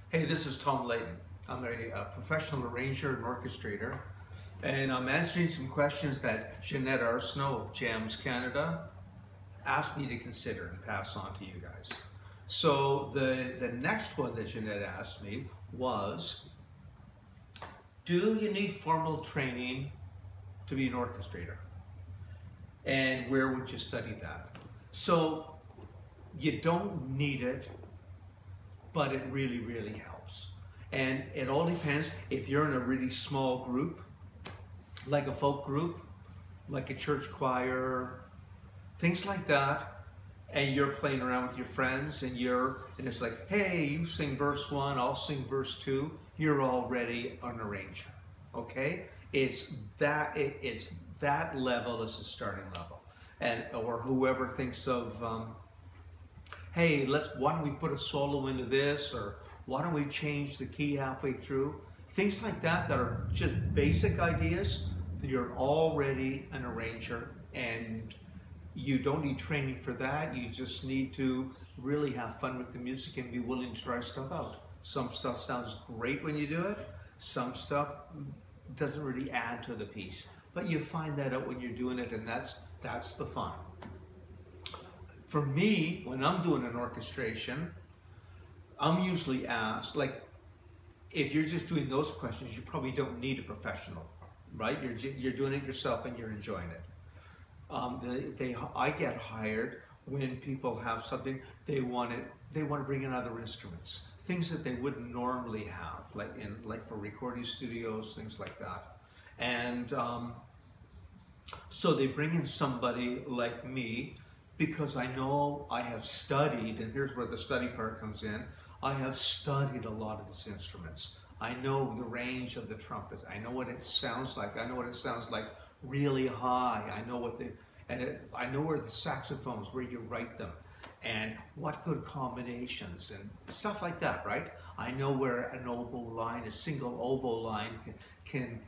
Hey, this is Tom Leighton. I'm a professional arranger and orchestrator, and I'm answering some questions that Jeanette Arsenault of Jams Canada asked me to consider and pass on to you guys. So the next one that Jeanette asked me was, do you need formal training to be an orchestrator? And where would you study that? So you don't need it, but it really, really helps. And it all depends if you're in a really small group, like a folk group, like a church choir, things like that, and you're playing around with your friends and it's like, hey, you sing verse 1, I'll sing verse 2, you're already an arranger, okay? It's that level is the starting level. Or whoever thinks of, hey, why don't we put a solo into this, or why don't we change the key halfway through? Things like that are just basic ideas. You're already an arranger, and you don't need training for that. You just need to really have fun with the music and be willing to try stuff out. Some stuff sounds great when you do it. Some stuff doesn't really add to the piece. But you find that out when you're doing it, and that's the fun. For me, when I'm doing an orchestration, I'm usually asked, like, if you're just doing those questions, you probably don't need a professional, right? You're doing it yourself and you're enjoying it. I get hired when people have something they want to bring in other instruments, things that they wouldn't normally have, like for recording studios, things like that. And so they bring in somebody like me, because I know I have studied, and here's where the study part comes in, I have studied a lot of these instruments. I know the range of the trumpet. I know what it sounds like. I know what it sounds like really high. I know I know where the saxophones, where you write them, and what good combinations and stuff like that, right? I know where an oboe line, a single oboe line can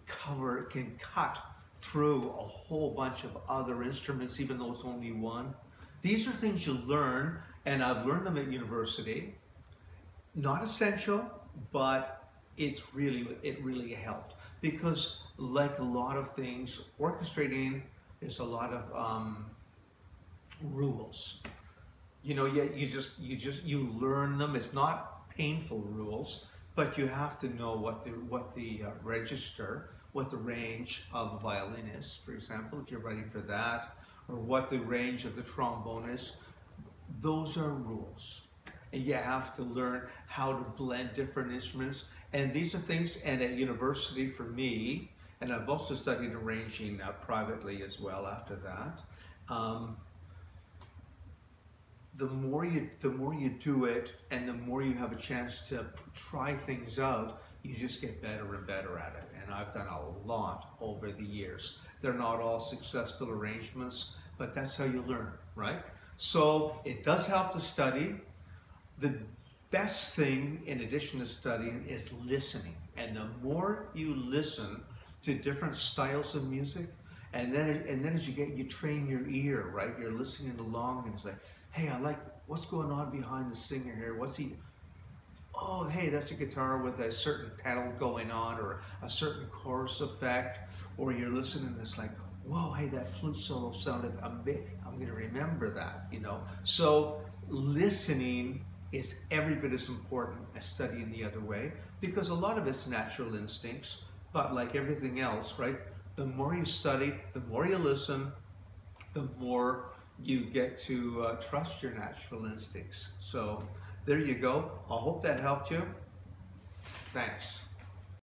cut through a whole bunch of other instruments, even though it's only one. These are things you learn, and I've learned them at university. Not essential, but it really helped, because like a lot of things, orchestrating is a lot of rules. You know, you learn them. It's not painful rules, but you have to know what the register, what the range of a violin is, for example, if you're writing for that, or what the range of the trombone is. Those are rules. And you have to learn how to blend different instruments. And these are things, and at university for me, and I've also studied arranging privately as well after that, the more you do it, and the more you have a chance to try things out, you just get better and better at it. And I've done a lot over the years. They're not all successful arrangements, but that's how you learn, right? So it does help to study. The best thing, in addition to studying, is listening. And the more you listen to different styles of music, and then as you train your ear, right? You're listening along, and it's like, hey, I like what's going on behind the singer here. What's he? Oh, hey, that's a guitar with a certain pedal going on, or a certain chorus effect. Or you're listening, and it's like, whoa, hey, that flute solo sounded I'm going to remember that, you know. So listening is every bit as important as studying the other way, because a lot of it's natural instincts. But like everything else, right? The more you study, the more you listen, the more you get to trust your natural instincts. So there you go. I hope that helped you. Thanks.